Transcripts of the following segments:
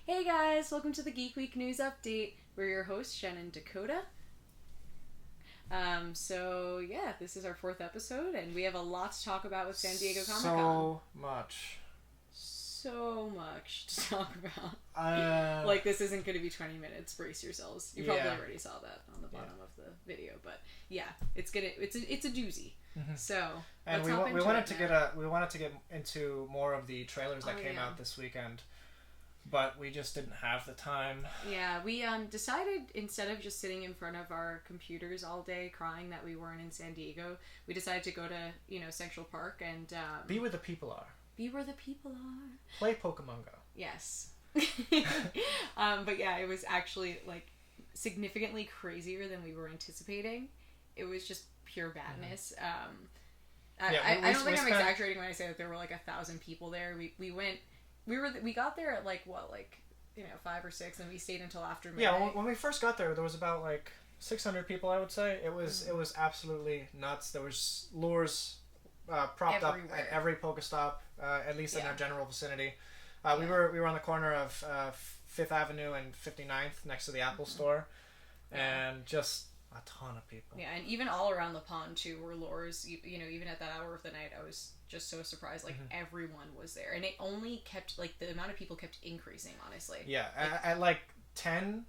Hey guys, welcome to the Geek Week News Update. We're your hosts, Jen and Dakota. This is our 4th episode, and we have a lot to talk about with San Diego Comic-Con. So much to talk about. This isn't going to be 20 minutes. Brace yourselves. You probably already saw that on the bottom of the video, but yeah, it's a doozy. Mm-hmm. So, and we wanted to get into more of the trailers that came out this weekend, but we just didn't have the time. Yeah, we decided, instead of just sitting in front of our computers all day crying that we weren't in San Diego, we decided to go to Central Park and be where the people are. Be where the people are. Play Pokemon Go. Yes. But yeah, it was actually significantly crazier than we were anticipating. It was just pure badness. I don't think I'm exaggerating when I say that there were 1,000 people there. We got there at 5 or 6, and we stayed until after midnight. Yeah, when we first got there was about 600 people, I would say. It was absolutely nuts. There was lures propped everywhere. Up at every Pokestop, at least in our general vicinity. We were on the corner of 5th Avenue and 59th next to the Apple Store, and just a ton of people. Yeah, and even all around the pond too were lures. Even at that hour of the night, I was just so surprised. Everyone was there, and it only kept the amount of people kept increasing. Honestly. Yeah, at 10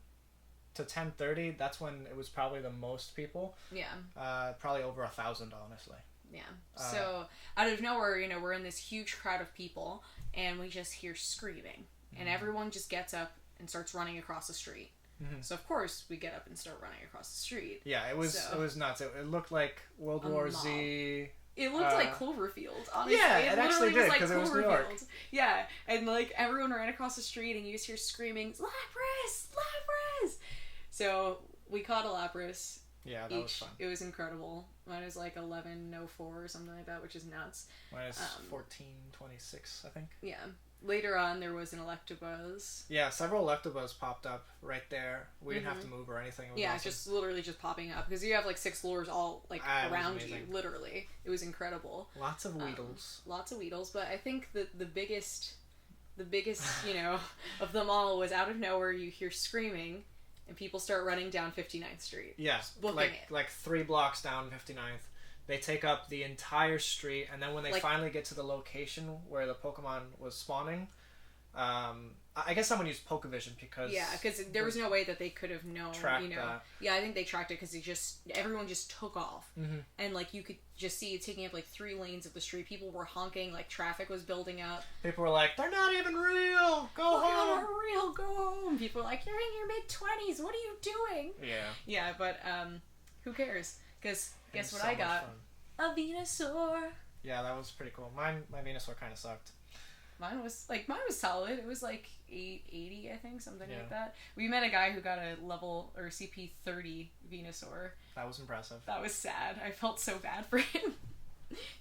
to 10:30, that's when it was probably the most people. Yeah. Probably over 1,000, honestly. Yeah. So out of nowhere, we're in this huge crowd of people, and we just hear screaming, and everyone just gets up and starts running across the street. Mm-hmm. So of course we get up and start running across the street. Yeah, it was nuts. It looked like World War Z. It looked like Cloverfield, honestly. Yeah, it actually did, because it was New York. Yeah, and everyone ran across the street, and you just hear screaming, Lapras! Lapras! So we caught a Lapras. Yeah, that was fun. It was incredible. Mine was 11:04 or something like that, which is nuts. Mine is 14:26, I think. Yeah. Later on, there was an Electabuzz. Yeah, several Electabuzz popped up right there. We didn't have to move or anything. It was awesome. Just literally just popping up, because you have 6 lures all around you. Literally, it was incredible. Lots of Weedles. Lots of Weedles, but I think that the biggest of them all was out of nowhere. You hear screaming, and people start running down 59th Street. Yeah, like 3 blocks down 59th. They take up the entire street, and then when they finally get to the location where the Pokemon was spawning, I guess someone used Pokevision because there was no way that they could have known. That. Yeah, I think they tracked it because everyone just took off, and you could just see it taking up 3 lanes of the street. People were honking, traffic was building up. People were like, "They're not even real. Go home. They're not real. Go home." People were like, "You're in your mid-20s. What are you doing?" Yeah. Yeah, but who cares? Because guess what I got? A Venusaur. Yeah, that was pretty cool. My Venusaur kind of sucked. Mine was solid. It was 880, I think, something like that. We met a guy who got a level or CP 30 Venusaur. That was impressive. That was sad. I felt so bad for him.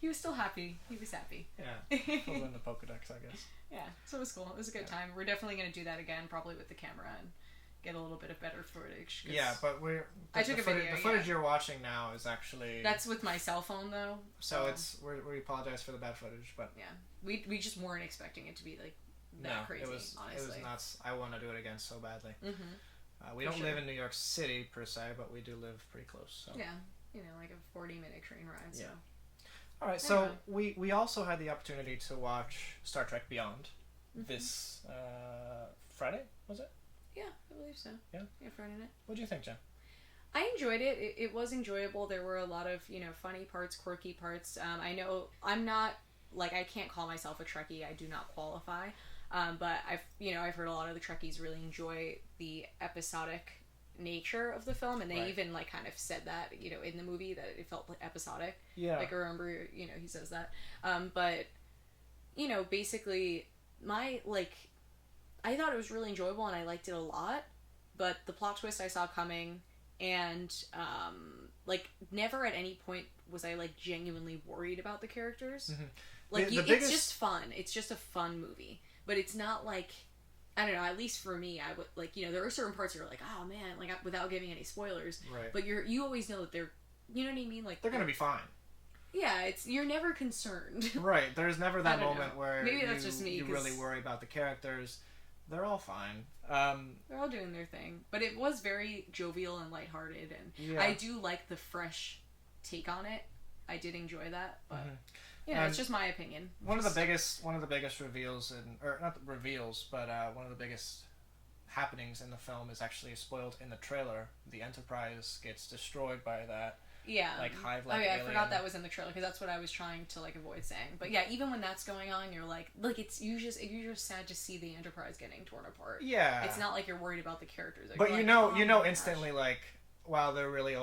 He was still happy. He was happy. Yeah. Filled in the Pokedex, I guess. Yeah, so it was cool. It was a good time. We're definitely going to do that again, probably with the camera, and get a little bit of better footage. Yeah, but I took a video. The footage you're watching now is actually... That's with my cell phone, though. So we apologize for the bad footage, but... Yeah. We just weren't expecting it to be that crazy, honestly. It was nuts. I want to do it again so badly. Mm-hmm. We don't live in New York City, per se, but we do live pretty close. So. Yeah. A 40-minute train ride, so... All right, so we also had the opportunity to watch Star Trek Beyond this Friday, was it? Yeah, I believe so. Yeah? Yeah, Friday night. What do you think, Jen? I enjoyed it. It was enjoyable. There were a lot of, funny parts, quirky parts. I know I'm not, I can't call myself a Trekkie. I do not qualify. But I've heard a lot of the Trekkies really enjoy the episodic nature of the film, and they even, kind of said that, in the movie, that it felt episodic. Yeah. I remember, he says that. But, basically, I thought it was really enjoyable, and I liked it a lot, but the plot twist I saw coming, and, never at any point was I, genuinely worried about the characters. Mm-hmm. It's just fun. It's just a fun movie. But it's not, I don't know, at least for me, I would, there are certain parts where you're oh, man, without giving any spoilers. Right. But you always know that they're, you know what I mean? They're gonna be fine. Yeah, you're never concerned. Right. There's never that moment know. where maybe that's just me. You really worry about the characters. They're all fine. They're all doing their thing, but it was very jovial and lighthearted, and I do like the fresh take on it. I did enjoy that, but it's just my opinion. One of the biggest reveals, or not reveals, but one of the biggest happenings in the film is actually spoiled in the trailer. The Enterprise gets destroyed by that. Yeah. Like hive. I forgot that was in the trailer because that's what I was trying to avoid saying. But yeah, even when that's going on, you're like you're just sad to see the Enterprise getting torn apart. Yeah. It's not like you're worried about the characters. But you know instantly wow, they're really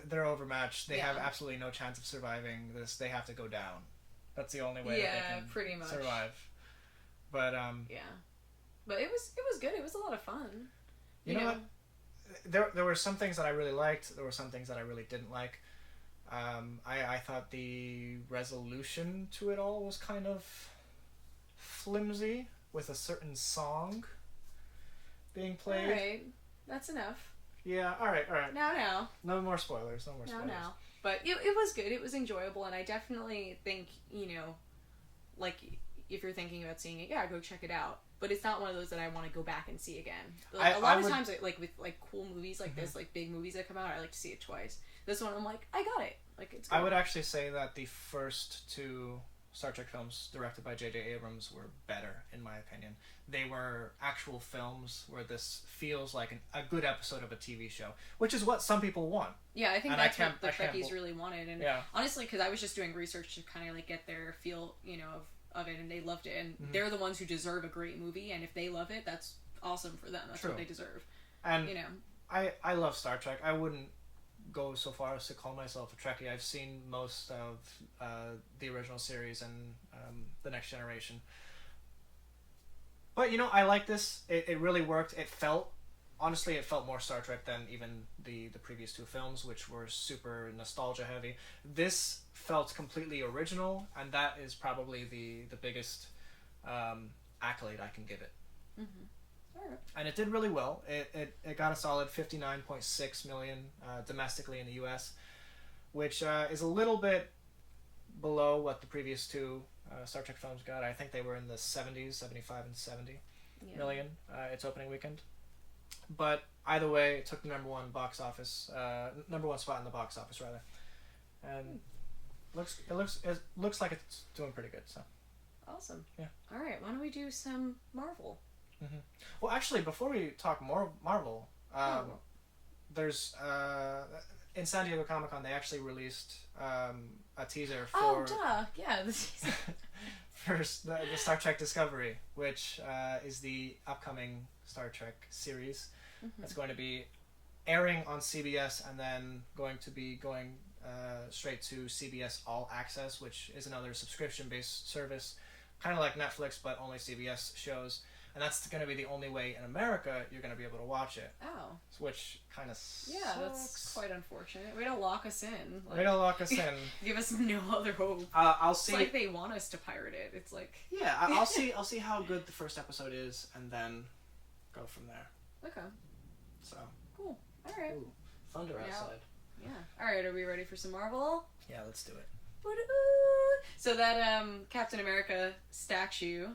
they're overmatched. They have absolutely no chance of surviving this. They have to go down. That's the only way that they can pretty much survive. But but it was good. It was a lot of fun. You know what? There were some things that I really liked. There were some things that I really didn't like. I thought the resolution to it all was kind of flimsy with a certain song being played. Alright, that's enough. Yeah, alright. Now. No more spoilers. Now. But it was good. It was enjoyable, and I definitely think, if you're thinking about seeing it, go check it out. But it's not one of those that I want to go back and see again. A lot of times, with cool movies like this, big movies that come out, I like to see it twice. This one, I'm like, I got it. It's good. I would actually say that the first two Star Trek films directed by J.J. Abrams were better, in my opinion. They were actual films where this feels like a good episode of a TV show, which is what some people want. Yeah, I think that's what the Trekkies really wanted. And honestly, because I was just doing research to kind of get their feel, of it, and they loved it, and they're the ones who deserve a great movie, and if they love it, that's awesome for them. That's what they deserve. And I love Star Trek. I wouldn't go so far as to call myself a Trekkie. I've seen most of the original series and The Next Generation. But I like this. It really worked. It felt more Star Trek than even the previous two films, which were super nostalgia heavy. This felt completely original, and that is probably the biggest accolade I can give it. Alright. And it did really well. It got a solid 59.6 million domestically in the US, which is a little bit below what the previous two Star Trek films got. I think they were in the 70s, 75 and 70 million its opening weekend. But either way, it took the number one spot in the box office rather, and it looks like it's doing pretty good. So awesome. Yeah. All right, why don't we do some Marvel? Well, actually, before we talk more Marvel, there's in San Diego Comic-Con they actually released a teaser for. Oh, duh! Yeah, the teaser. First, the Star Trek Discovery, which is the upcoming Star Trek series. That's going to be airing on CBS and then going to be going straight to CBS All Access, which is another subscription-based service, kind of like Netflix, but only CBS shows. And that's going to be the only way in America you're going to be able to watch it. Oh. Which kind of sucks. Yeah, that's quite unfortunate. Way to lock us in. Way to lock us in. Give us no other hope. I'll see. It's like they want us to pirate it. It's like. Yeah, I'll see how good the first episode is, and then go from there. Okay. So. Cool. All right. Ooh, thunder outside. Yeah. All right. Are we ready for some Marvel? Yeah, let's do it. So that Captain America statue.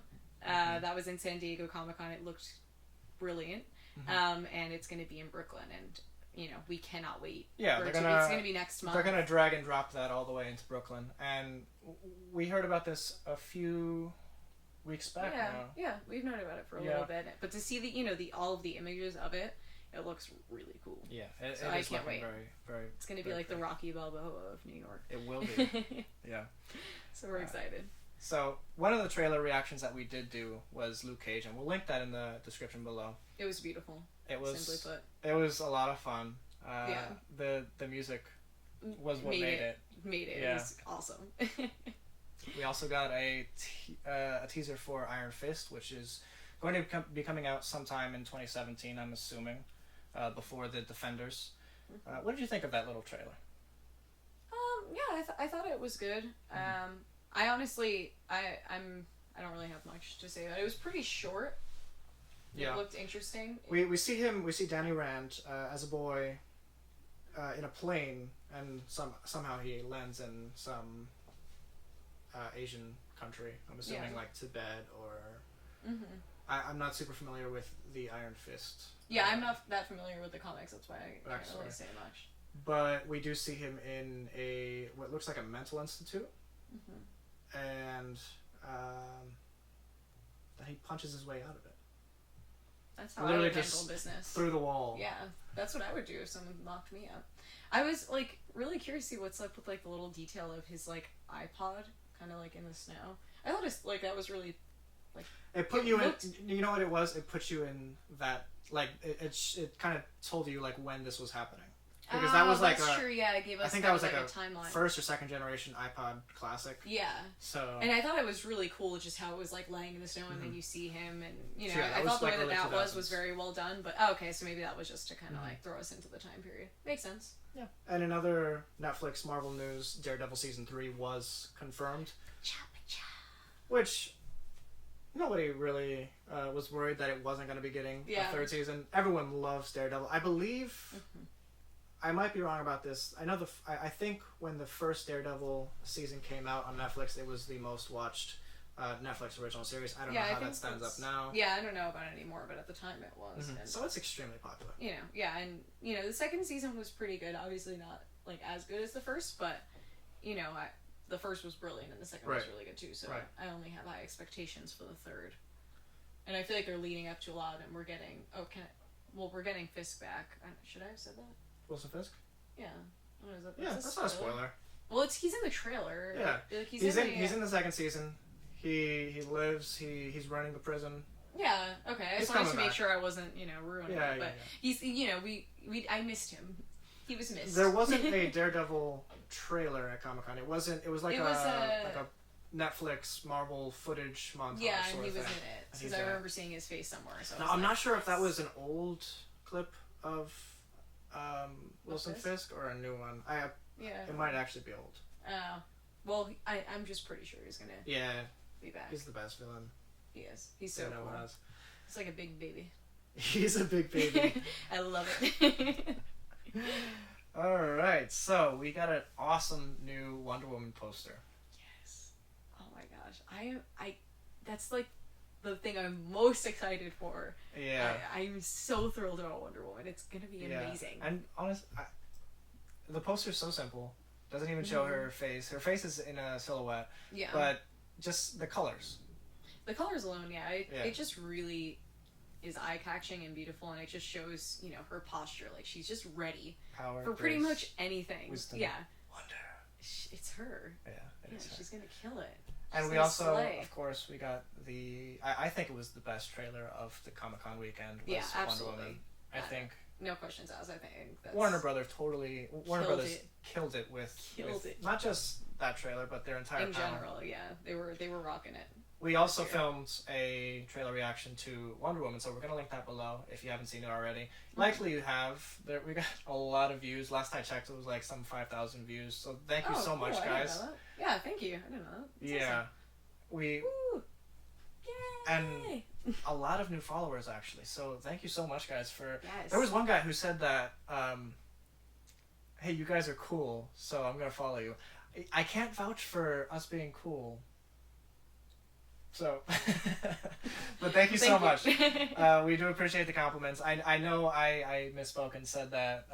That was in San Diego Comic-Con. It looked brilliant. And it's going to be in Brooklyn, and we cannot wait. Yeah, it's going to be next month. They're going to drag and drop that all the way into Brooklyn, and we heard about this a few weeks back now. Yeah, we've known about it for a little bit, but to see the all of the images of it, it looks really cool. Yeah, I can't wait. Very, very. It's going to be like the Rocky Balboa of New York. It will be. Yeah. So we're excited. So, one of the trailer reactions that we did do was Luke Cage, and we'll link that in the description below. It was beautiful. Simply put. It was a lot of fun. The music was what made it. It was awesome. We also got a teaser for Iron Fist, which is going to be coming out sometime in 2017, I'm assuming, before the Defenders. What did you think of that little trailer? Yeah, I thought it was good. I honestly, I don't really have much to say about it. It was pretty short. Yeah. It looked interesting. We see Danny Rand as a boy in a plane, and somehow he lands in some Asian country. I'm assuming like Tibet or I'm not super familiar with the Iron Fist. Yeah, I'm not that familiar with the comics. That's why I can't really say much. But we do see him in what looks like a mental institute, and he punches his way out of it. That's how I would handle business. Through the wall. Yeah, that's what I would do if someone locked me up. I was like really curious to see what's up with like the little detail of his like iPod, kind of like in the snow. I thought it's like that was really like. It put you in. You know what it was? It put you in that like it kind of told you like when this was happening. Because that was like that's true. Yeah, it gave us. I think that was like a timeline. First or second generation iPod classic. Yeah. So. And I thought it was really cool, just how it was like laying in the snow, and then you see him, and you know, So, yeah, I thought the like way that was very well done. But okay, so maybe that was just to kind of like throw us into the time period. Makes sense. Yeah. And in other Netflix Marvel news, Daredevil season 3 was confirmed, which nobody really was worried that it wasn't going to be getting a third season. Everyone loves Daredevil. I believe. I might be wrong about this. I know I think when the first Daredevil season came out on Netflix, it was the most watched Netflix original series. I don't know how that stands up now. Yeah, I don't know about it anymore, but at the time it was. And, so it's extremely popular. You know, yeah, and you know the second season was pretty good. Obviously not like as good as the first, but you know the first was brilliant and the second was really good too. So I only have high expectations for the third, and I feel like they're leading up to a lot, and we're getting we're getting Fisk back. Should I have said that? Wilson Fisk? Yeah. What is that? Yeah, that's not a spoiler. Well, he's in the trailer. Yeah. Like, he's in the second season. He lives. He's running the prison. Yeah. Okay. I just wanted to make sure I wasn't ruining it. But he's I missed him. He was missed. There wasn't a Daredevil trailer at Comic-Con. It wasn't. It was like a Netflix Marvel footage montage. Yeah, and he was in it because I remember seeing his face somewhere. So I'm not sure if that was an old clip of. Wilson Fisk or a new one? It might actually be old. Oh, well, I'm just pretty sure he's gonna. Be back. He's the best villain. He is. He's so cool. It's like a big baby. He's a big baby. I love it. All right, so we got an awesome new Wonder Woman poster. Yes. Oh my gosh, I that's like the thing I'm most excited for. Yeah. I'm so thrilled about Wonder Woman. It's gonna be amazing. And honestly, the poster's so simple. Doesn't even show her face. Her face is in a silhouette. Yeah. But just the colors. The colors alone, it just really is eye-catching and beautiful, and it just shows, her posture. Like, she's just ready for pretty much anything. Wisdom, wonder. It's her. Yeah, she's gonna kill it. And we also, of course, we got I think it was the best trailer of the Comic-Con weekend. Was Wonder Woman. I think. No questions asked. I think that's Warner Brothers killed it with not just that trailer, but their entire in general. Yeah, they were rocking it. We also filmed a trailer reaction to Wonder Woman, so we're gonna link that below if you haven't seen it already. Likely you have. We got a lot of views. Last I checked, it was like some 5,000 views. So thank you so much, guys. I didn't know that. Yeah, thank you. I didn't know that. That's awesome. We. Woo! Yay! And a lot of new followers actually. So thank you so much, guys. Yes. There was one guy who said that, hey, you guys are cool, so I'm gonna follow you. I can't vouch for us being cool. So, but thank you so much. We do appreciate the compliments. I know I misspoke and said that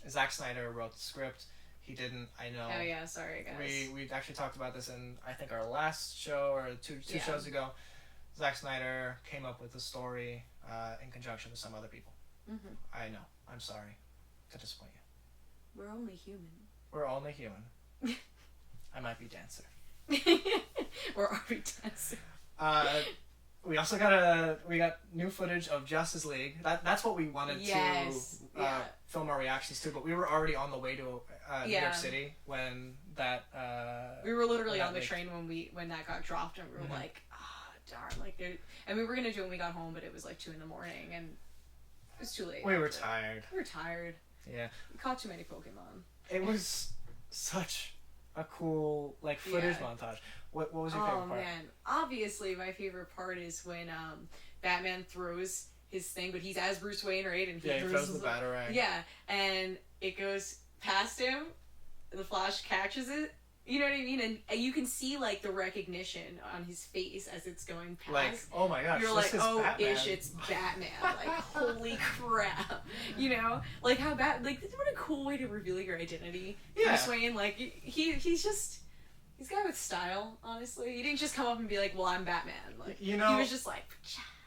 Zack Snyder wrote the script. He didn't. I know. Oh yeah, sorry guys. We actually talked about this in I think our last show or two shows ago. Zack Snyder came up with the story in conjunction with some other people. Mm-hmm. I know. I'm sorry to disappoint you. We're only human. We're only human. I might be dancer. Or are we dancing? We also got new footage of Justice League. That's what we wanted to film our reactions to, but we were already on the way to New York City when that. We were literally on the train when that got dropped, and we were like, darn, and we were gonna do it when we got home, but it was like 2 a.m. and it was too late. We were tired. Yeah. We caught too many Pokemon. It was such a cool footage montage. What was your favorite part? Oh man, obviously my favorite part is when Batman throws his thing, but he's as Bruce Wayne, right? And he throws the Batarang. Yeah, and it goes past him. The Flash catches it. You know what I mean? And you can see, like, the recognition on his face as it's going past. Like, oh my gosh, you're this like, is Batman. it's Batman. Like, holy crap. You know? Like, how bad... Like, what a cool way to reveal your identity. Yeah. Bruce Wayne, like, he's just... He's a guy with style, honestly. He didn't just come up and be like, well, I'm Batman. Like, you know, he was just like...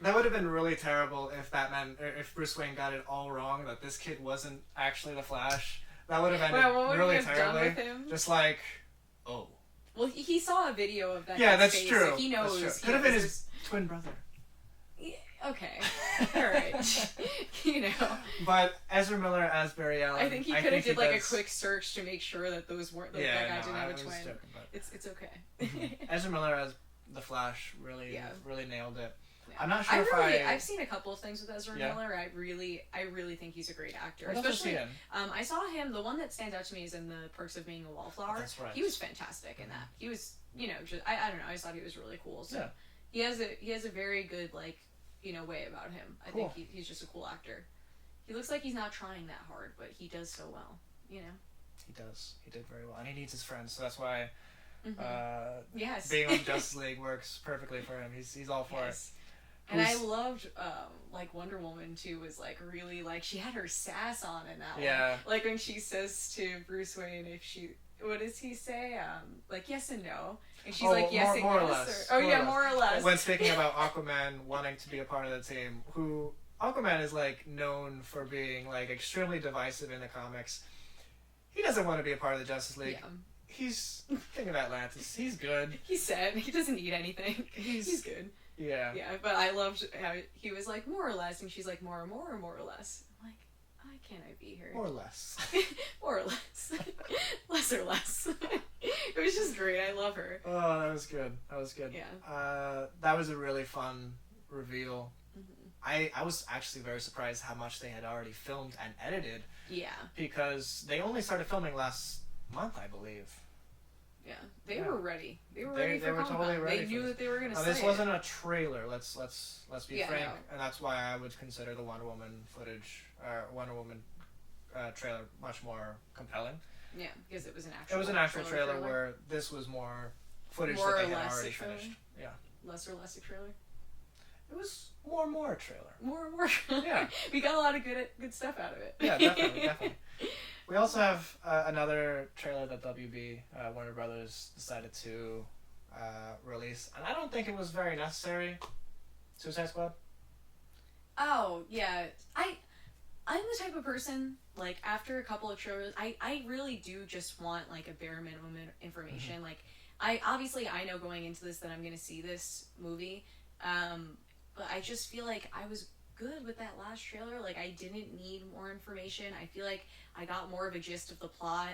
That would have been really terrible if Bruce Wayne got it all wrong, that this kid wasn't actually the Flash. That would have ended really terribly. Done with him? Just like... Oh. Well, he saw a video of that. Yeah, that's face. true. Like, he knows. Could have been his twin brother. Yeah, okay. All right. You know. But Ezra Miller as Barry Allen. I think he could have did like a quick search to make sure that those weren't. Like, that guy didn't have a twin. Joking, it's okay. Mm-hmm. Ezra Miller as the Flash really nailed it. Yeah. I'm not sure I've seen a couple of things with Ezra Miller. I really think he's a great actor. Especially, I saw him. The one that stands out to me is in the Perks of Being a Wallflower. That's right. He was fantastic in that. He was, you know, just I don't know. I just thought he was really cool. So he has a very good, like, you know, way about him. I think he's just a cool actor. He looks like he's not trying that hard, but he does so well. You know. He does. He did very well, and he needs his friends. So that's why. Yes. Being on Justice League works perfectly for him. He's all for it. And I loved, like, Wonder Woman, too, was, like, really, like, she had her sass on in that one. Like, when she says to Bruce Wayne, what does he say? Like, yes and no. And she's like, yes and more yes. Or less. More or less. When speaking about Aquaman wanting to be a part of the team, Aquaman is, like, known for being, like, extremely divisive in the comics. He doesn't want to be a part of the Justice League. Yeah. He's King of Atlantis. He's good. He's sad. He doesn't need anything. He's good. Yeah. Yeah, but I loved how he was like, more or less, and she's like, more or less. I'm like, why can't I be here? More or less. More or less. Less or less. It was just great. I love her. Oh, that was good. Yeah. That was a really fun reveal. Mm-hmm. I was actually very surprised how much they had already filmed and edited. Yeah. Because they only started filming last month, I believe. Yeah, they were ready. They were ready for Comic-Con. Totally ready. They knew that they were going to say this wasn't a trailer. Let's be frank, no. And that's why I would consider the Wonder Woman footage, Wonder Woman trailer much more compelling. Yeah, because it was an actual. It was an actual trailer where this was more footage that they had already finished. Yeah. Less or less a trailer. It was more a trailer. More. Yeah. We got a lot of good stuff out of it. Yeah, definitely. We also have another trailer that WB, Warner Brothers, decided to release, and I don't think it was very necessary. Suicide Squad? Oh, yeah. I'm the type of person, like, after a couple of trailers, I really do just want, like, a bare minimum information. Mm-hmm. Like, I know going into this that I'm going to see this movie, but I just feel like I was good with that last trailer. Like, I didn't need more information. I feel like I got more of a gist of the plot.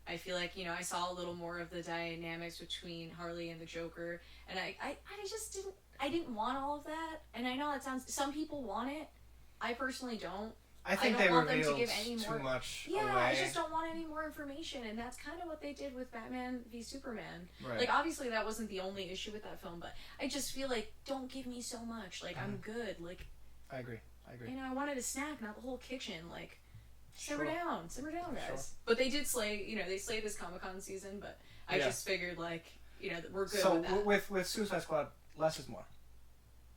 I feel like, you know, I saw a little more of the dynamics between Harley and the Joker, and I just didn't want all of that. And I know that some people want it. I personally don't. I think don't they want them revealed to give any more, too much away. I just don't want any more information, and that's kind of what they did with Batman v Superman. Right. Like, obviously that wasn't the only issue with that film, but I just feel like, don't give me so much. Like, I'm good. Like, I agree. You know, I wanted a snack, not the whole kitchen. Like, simmer down, guys. Sure. But they did slay. You know, they slayed this Comic-Con season. But I just figured, like, you know, we're good with that. So with Suicide Squad, less is more.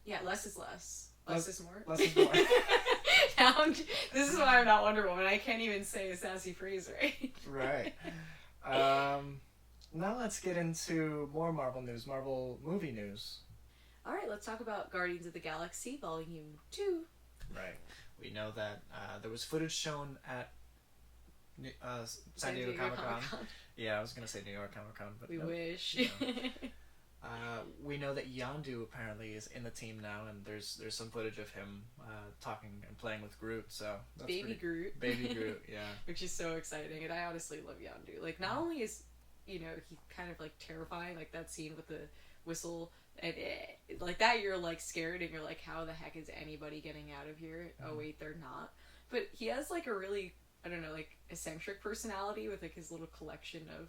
Yeah, less is less. Less is more. Less is more. This is why I'm not Wonder Woman. I can't even say a sassy phrase right. Right. Now let's get into more Marvel news, Marvel movie news. All right, let's talk about Guardians of the Galaxy Volume 2. Right. We know that there was footage shown at San Diego Comic-Con. Yeah, I was going to say New York Comic-Con, but we wish. You know. We know that Yondu apparently is in the team now, and there's some footage of him talking and playing with Groot. So that's Baby Groot, yeah. Which is so exciting, and I honestly love Yondu. Like, not only is, you know, he kind of like terrifying, like that scene with the whistle, and like that you're like scared, and you're like, how the heck is anybody getting out of here? Oh wait, they're not. But he has like a really, I don't know, like eccentric personality with like his little collection of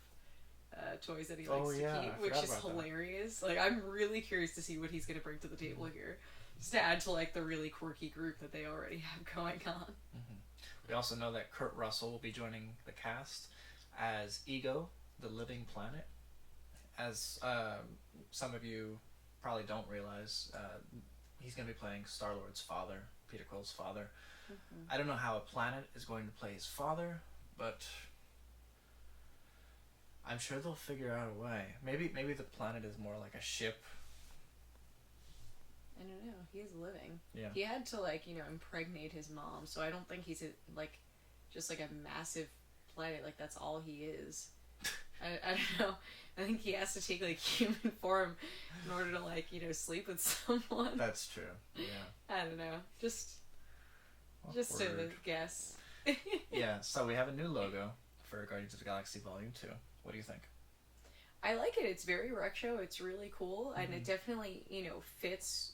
toys that he likes to keep, which is hilarious. Like, I'm really curious to see what he's going to bring to the table here, just to add to like the really quirky group that they already have going on. Mm-hmm. We also know that Kurt Russell will be joining the cast as Ego, the Living Planet. as some of you probably don't realize, he's going to be playing Star-Lord's father, Peter Quill's father. Mm-hmm. I don't know how a planet is going to play his father, but I'm sure they'll figure out a way. Maybe the planet is more like a ship. I don't know. He is living. Yeah. He had to, like, you know, impregnate his mom, so I don't think he's, like, just, like, a massive planet. Like, that's all he is. I don't know. I think he has to take, like, human form in order to, like, you know, sleep with someone. That's true. Yeah. I don't know. Just to guess. Yeah, so we have a new logo for Guardians of the Galaxy Volume 2. What do you think? I like it. It's very retro. It's really cool. And it definitely, you know, fits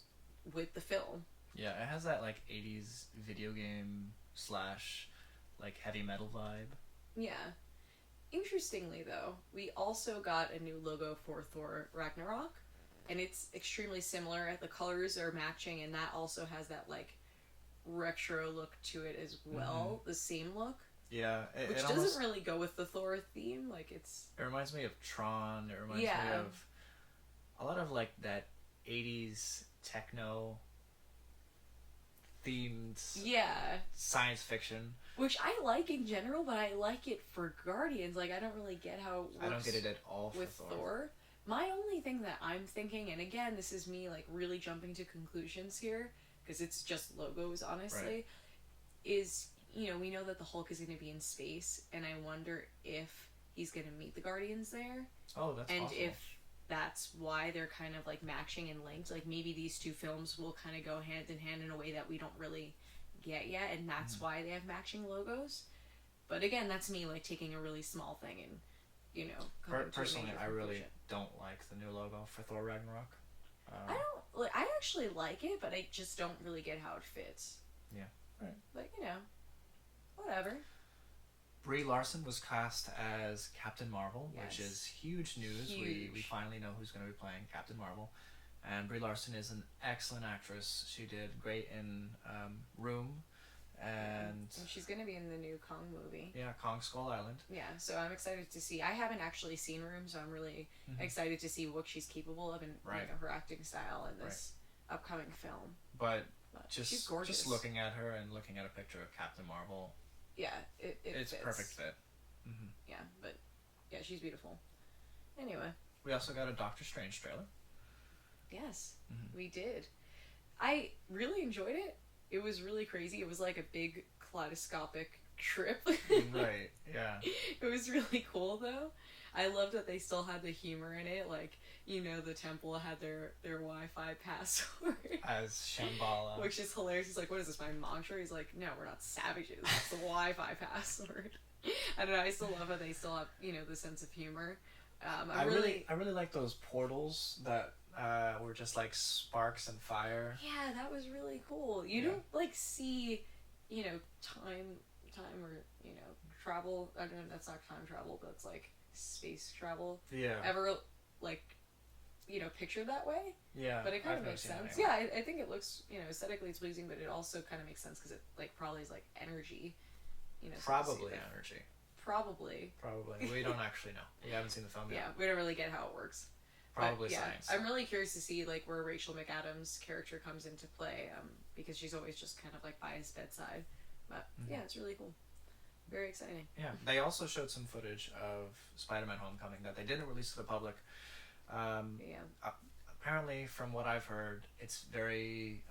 with the film. Yeah, it has that, like, 80s video game / like, heavy metal vibe. Yeah. Interestingly, though, we also got a new logo for Thor Ragnarok. And it's extremely similar. The colors are matching, and that also has that, like, retro look to it as well. The same look. Yeah, which doesn't really go with the Thor theme. Like, it reminds me of Tron. It reminds me of a lot of, like, that 80s techno themed science fiction, which I like in general, but I like it for Guardians. Like, I don't really get how it works. I don't get it at all for with Thor. My only thing that I'm thinking, and again, this is me, like, really jumping to conclusions here, because it's just logos, honestly, is, you know, we know that the Hulk is going to be in space, and I wonder if he's going to meet the Guardians there. Oh, that's and possible. If that's why they're kind of, like, matching and linked. Like, maybe these two films will kind of go hand in hand in a way that we don't really get yet, and that's why they have matching logos. But again, that's me, like, taking a really small thing and, you know, personally, I really don't like the new logo for Thor Ragnarok. I actually like it, but I just don't really get how it fits. Yeah. Right. But, you know, whatever. Brie Larson was cast as Captain Marvel, which is huge news. Huge. We finally know who's going to be playing Captain Marvel. And Brie Larson is an excellent actress. She did great in Room. And she's going to be in the new Kong movie. Yeah, Kong Skull Island. Yeah, so I'm excited to see. I haven't actually seen Room, so I'm really excited to see what she's capable of and you know, her acting style in this upcoming film. But she's gorgeous. Just looking at her and looking at a picture of Captain Marvel. Yeah, it's fits. Perfect fit. Yeah, but yeah, she's beautiful. Anyway. We also got a Doctor Strange trailer. Yes, we did. I really enjoyed it. It was really crazy. It was like a big kaleidoscopic trip. Right, yeah. It was really cool, though. I love that they still had the humor in it. Like, you know, the temple had their Wi-Fi password. As Shambhala. Which is hilarious. He's like, what is this, my mantra? He's like, no, we're not savages. It's the Wi-Fi password. I don't know. I still love how they still have, you know, the sense of humor. I really like those portals that were just like sparks and fire. Yeah, that was really cool. You don't like see, you know, time or, you know, travel. I don't know, that's not time travel, but it's like space travel. Yeah. Ever like, you know, pictured that way? Yeah. But it kind of makes sense. Yeah, I think it looks, you know, aesthetically it's pleasing, but it also kind of makes sense because it like probably is like energy. You know. Probably energy. Probably. We don't actually know. We haven't seen the film yet. Yeah, we don't really get how it works. Probably science. I'm really curious to see like where Rachel McAdams' character comes into play, because she's always just kind of like by his bedside. But yeah, it's really cool. Very exciting. Yeah, they also showed some footage of Spider-Man: Homecoming that they didn't release to the public. Apparently, from what I've heard, it's very.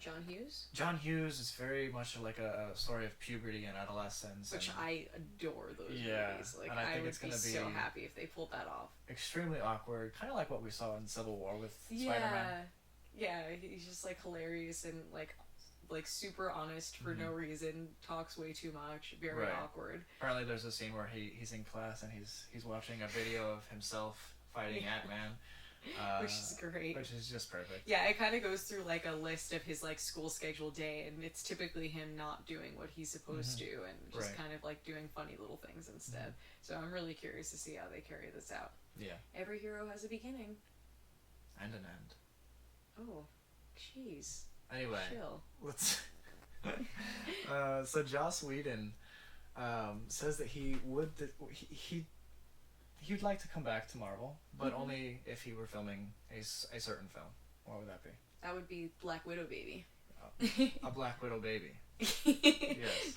John Hughes is very much like a story of puberty and adolescence. Which I adore those movies. Like, and I think it's would be so happy if they pulled that off. Extremely awkward, kind of like what we saw in Civil War with Spider-Man. Yeah, he's just like hilarious and like super honest for no reason, talks way too much, very awkward. Apparently there's a scene where he's in class and he's watching a video of himself fighting Ant-Man. Which is great. Which is just perfect. Yeah, it kind of goes through like a list of his like school schedule day, and it's typically him not doing what he's supposed to, and just kind of like doing funny little things instead. So I'm really curious to see how they carry this out. Yeah. Every hero has a beginning. And an end. Oh, jeez. Anyway, chill. Let's. So Joss Whedon says that he he'd like to come back to Marvel, but only if he were filming a certain film. What would that be? That would be Black Widow baby. A Black Widow baby. Yes.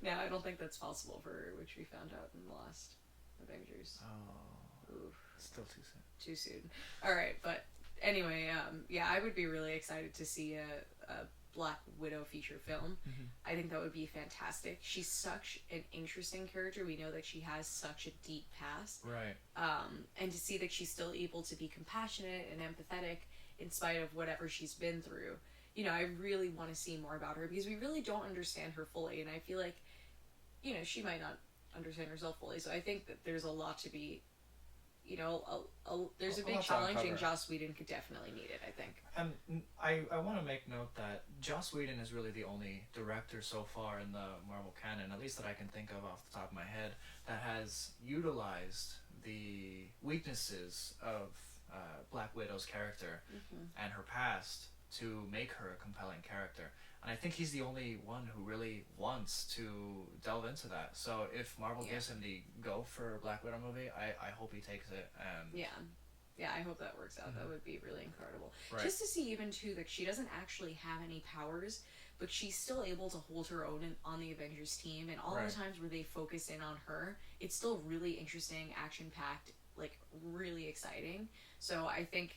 No, I don't think that's possible for her, which we found out in the last Avengers. Oh. Oof. Still too soon. Too soon. Alright, but anyway, yeah, I would be really excited to see a Black Widow feature film. I think that would be fantastic. She's such an interesting character. We know that she has such a deep past. Right. And to see that she's still able to be compassionate and empathetic in spite of whatever she's been through. You know, I really want to see more about her because we really don't understand her fully, and I feel like, you know, she might not understand herself fully, so I think that there's a lot to be, you know, there's a big challenge, and Joss Whedon could definitely meet it, I think. And I want to make note that Joss Whedon is really the only director so far in the Marvel canon, at least that I can think of off the top of my head, that has utilized the weaknesses of Black Widow's character and her past to make her a compelling character. And I think he's the only one who really wants to delve into that. So if Marvel gives him the go for a Black Widow movie, I hope he takes it. And yeah, I hope that works out. That would be really incredible. Right. Just to see even too that she doesn't actually have any powers, but she's still able to hold her own on the Avengers team, and all the times where they focus in on her, it's still really interesting, action-packed, like really exciting. So I think,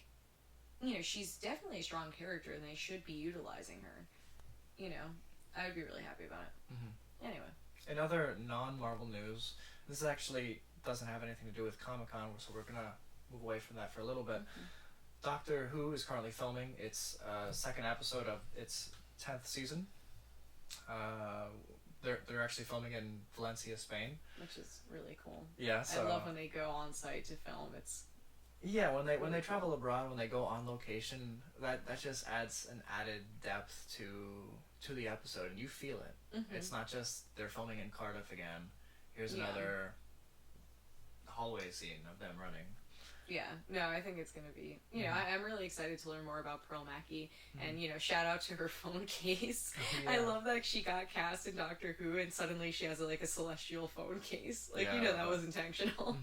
you know, she's definitely a strong character, and they should be utilizing her. You know, I would be really happy about it. Anyway. In other non-Marvel news, this actually doesn't have anything to do with Comic-Con, so we're going to move away from that for a little bit. Doctor Who is currently filming its second episode of its 10th season. They're actually filming in Valencia, Spain. Which is really cool. Yeah, so... I love when they go on site to film. It's... Yeah, when they travel abroad, when they go on location, that just adds an added depth to the episode, and you feel it. It's not just they're filming in Cardiff again. Here's another hallway scene of them running. Yeah, no, I think it's gonna be. You know, I'm really excited to learn more about Pearl Mackie, and you know, shout out to her phone case. I love that she got cast in Doctor Who, and suddenly she has a celestial phone case. Like you know, that was intentional.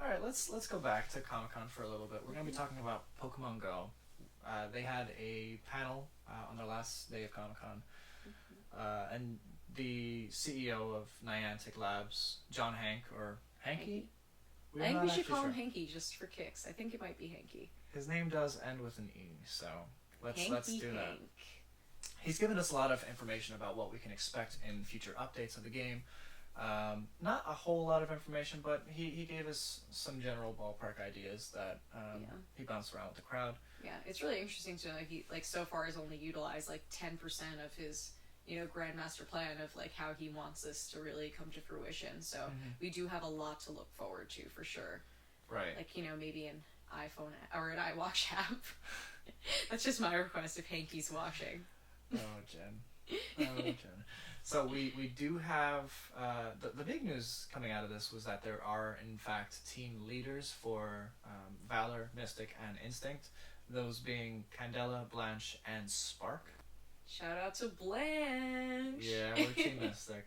All right, let's go back to Comic-Con for a little bit. We're going to be talking about Pokemon GO. They had a panel on their last day of Comic-Con, and the CEO of Niantic Labs, John Hank, or Hanky? I think we should call him Hanky just for kicks. I think it might be Hanky. His name does end with an E, so let's do that. Hank. He's given us a lot of information about what we can expect in future updates of the game. Not a whole lot of information, but he gave us some general ballpark ideas that he bounced around with the crowd. Yeah, it's really interesting to know that he so far has only utilized 10% of his Grandmaster plan of how he wants this to really come to fruition. So we do have a lot to look forward to for sure. Right. Maybe an iPhone or an iWatch app. That's just my request if Hanky's watching. Oh, Jen. Oh, Jen. So we do have the big news coming out of this was that there are in fact team leaders for Valor, Mystic, and Instinct. Those being Candela, Blanche, and Spark. Shout out to Blanche. Yeah, we're Team Mystic.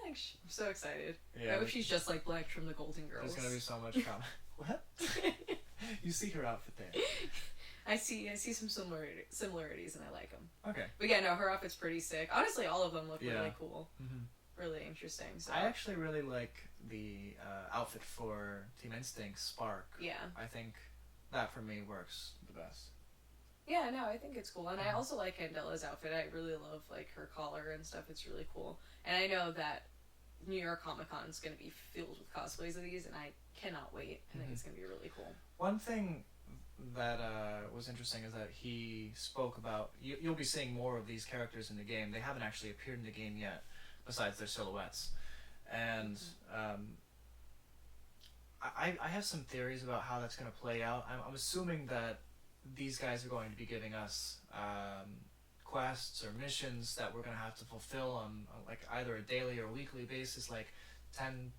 Blanche, I'm so excited. Yeah, I wish she's just like Blanche from the Golden Girls. There's gonna be so much comment. What? You see her outfit there. I see some similarities, and I like them. Okay. But yeah, no, her outfit's pretty sick. Honestly, all of them look really cool. Really interesting. So I actually really like the outfit for Team Instinct, Spark. Yeah. I think that for me works the best. Yeah, no, I think it's cool, and I also like Candela's outfit. I really love her collar and stuff. It's really cool, and I know that New York Comic Con is going to be filled with cosplays of these, and I cannot wait. I think it's going to be really cool. One thing that was interesting is that he spoke about you'll be seeing more of these characters in the game. They haven't actually appeared in the game yet, besides their silhouettes, and I have some theories about how that's going to play out. I'm assuming that these guys are going to be giving us quests or missions that we're going to have to fulfill on either a daily or weekly basis, like take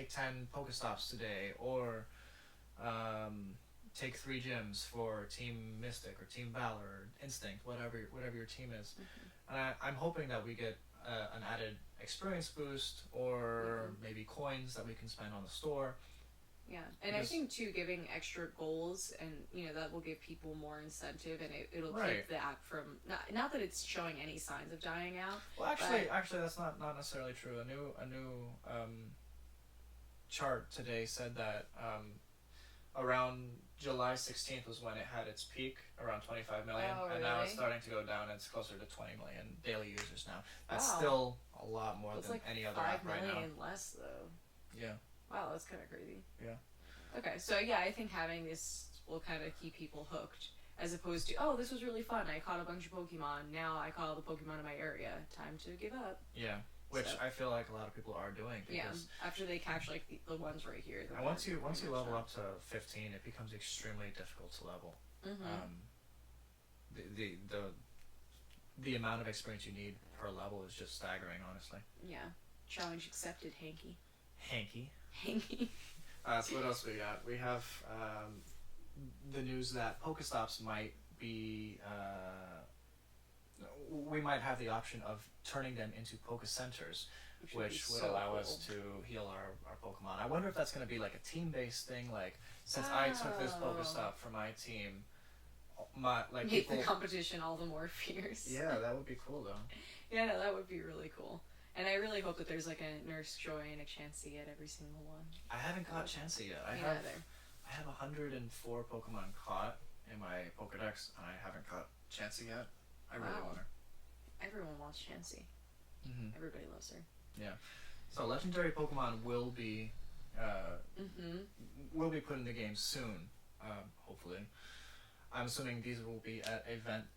10 Pokestops today, or take 3 gyms for Team Mystic or Team Valor or Instinct, whatever your team is. And I'm hoping that we get an added experience boost, or maybe coins that we can spend on the store. Yeah, and because I think too, giving extra goals, and that will give people more incentive, and it'll keep the app from not that it's showing any signs of dying out. Well, actually, that's not necessarily true. A new chart today said that around July 16th was when it had its peak, around 25 million, and now it's starting to go down. It's closer to 20 million daily users now. That's still a lot more than any other app right now. 5 million less though. Yeah. Wow, that's kind of crazy. Yeah. Okay, so yeah, I think having this will kind of keep people hooked, as opposed to, this was really fun, I caught a bunch of Pokemon, now I caught all the Pokemon in my area, time to give up. Yeah, which I feel like a lot of people are doing. Because after they catch like the ones right here. And once you level up to 15, it becomes extremely difficult to level. The amount of experience you need per level is just staggering, honestly. Yeah. Challenge accepted, Hanky. Hanky. So what else we got? We have the news that Pokestops might be... we might have the option of turning them into Poke Centers, which would allow us to heal our Pokemon. I wonder if that's going to be like a team-based thing, like, since I took this Pokestop for my team, make the competition all the more fierce. Yeah, that would be cool, though. Yeah, no, that would be really cool. And I really hope that there's like a Nurse Joy and a Chansey at every single one. I haven't caught Chansey yet. I have 104 Pokemon caught in my Pokedex, and I haven't caught Chansey yet. I really want her. Everyone wants Chansey. Everybody loves her. Yeah. So legendary Pokemon will be put in the game soon. Hopefully. I'm assuming these will be at events.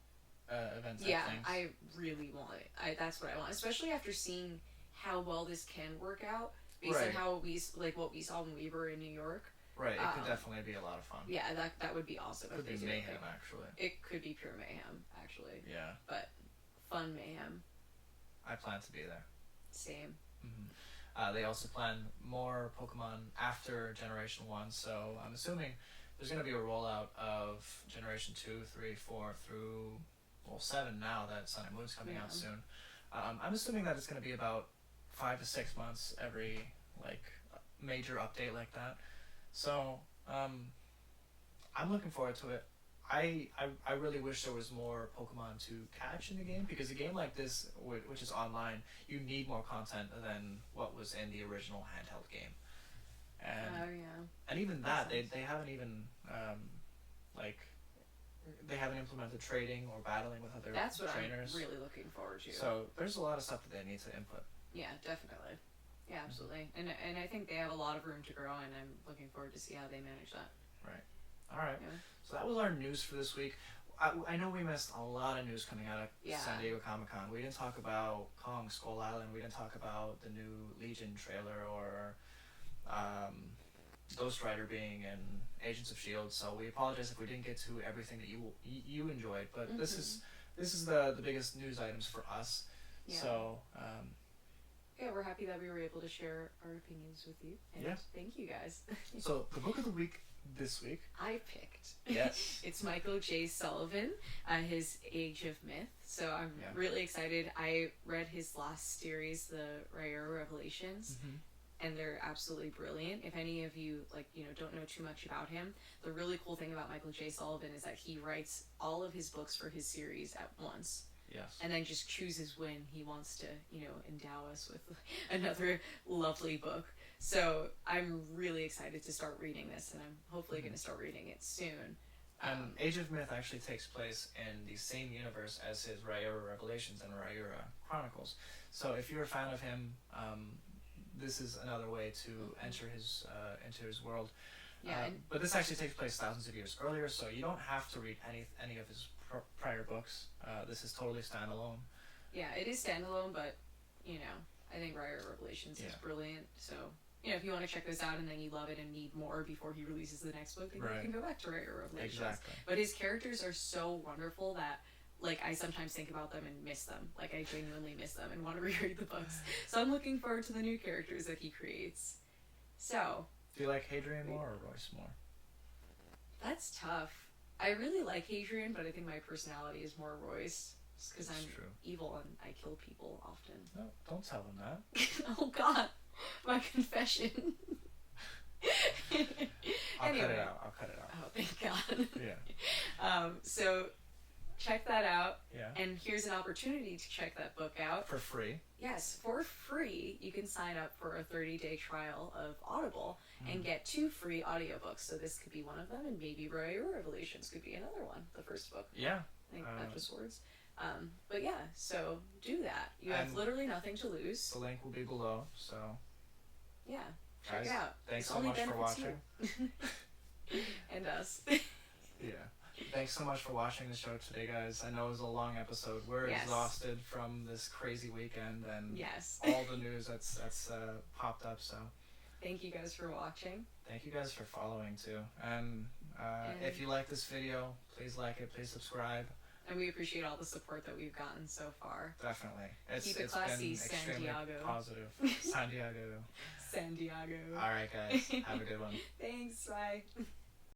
I really want it. That's what I want, especially after seeing how well this can work out based on how what we saw when we were in New York. Right, it could definitely be a lot of fun. Yeah, that would be awesome. It could be mayhem, actually. It could be pure mayhem, actually. Yeah. But fun mayhem. I plan to be there. Same. They also plan more Pokemon after Generation 1, so I'm assuming there's going to be a rollout of Generation 2, 3, 4 through... 7 now that Sun and Moon's coming out soon. I'm assuming that it's going to be about 5 to 6 months every major update like that. So I'm looking forward to it. I really wish there was more Pokemon to catch in the game, because a game like this, which is online, you need more content than what was in the original handheld game. And even that, they haven't even they haven't implemented trading or battling with other trainers. That's what I'm really looking forward to. So there's a lot of stuff that they need to input. Yeah, definitely. Yeah, absolutely. And I think they have a lot of room to grow, and I'm looking forward to see how they manage that. Right. All right. Yeah. So that was our news for this week. I know we missed a lot of news coming out of San Diego Comic-Con. We didn't talk about Kong Skull Island. We didn't talk about the new Legion trailer, or Ghost Rider being in Agents of S.H.I.E.L.D., so we apologize if we didn't get to everything that you enjoyed, but this is the biggest news items for us. Yeah. So we're happy that we were able to share our opinions with you, and thank you guys. So the book of the week this week I picked, it's Michael J. Sullivan, his Age of Myth. So I'm really excited. I read his last series, the Raya Revelations. And they're absolutely brilliant. If any of you don't know too much about him, the really cool thing about Michael J. Sullivan is that he writes all of his books for his series at once. Yes. And then just chooses when he wants to, endow us with another lovely book. So I'm really excited to start reading this, and I'm hopefully going to start reading it soon. And Age of Myth actually takes place in the same universe as his Raya Revelations and Raya Chronicles. So if you're a fan of him, this is another way to enter his into his world. Yeah, but this actually takes place thousands of years earlier, so you don't have to read any of his prior books. This is totally standalone. Yeah, it is standalone, but I think Raya Revelations is brilliant. So if you want to check this out and then you love it and need more before he releases the next book, then you can go back to Raya Revelations. Exactly. But his characters are so wonderful that I sometimes think about them and miss them. I genuinely miss them and want to reread the books. So I'm looking forward to the new characters that he creates. So. Do you like Hadrian more or Royce more? That's tough. I really like Hadrian, but I think my personality is more Royce. Just because I'm evil and I kill people often. No, don't tell them that. Oh God, my confession. I'll cut it out. Oh, thank God. Yeah. So check that out. Yeah. And here's an opportunity to check that book out. For free. Yes, for free. You can sign up for a 30-day trial of Audible and get 2 free audiobooks. So this could be one of them, and maybe Royal Revolutions could be another one, the first book. Yeah. I think After Swords. But yeah, so do that. You have literally nothing to lose. The link will be below, so... Yeah, check it out. Thanks so much for watching. And us. Yeah. Thanks so much for watching the show today, guys. I know it was a long episode. We're exhausted from this crazy weekend and all the news that's popped up, so... Thank you guys for watching. Thank you guys for following, too. And if you like this video, please like it, please subscribe. And we appreciate all the support that we've gotten so far. Definitely. Keep it classy, been extremely Santiago. Positive. San Diego. San Diego. All right, guys. Have a good one. Thanks. Bye.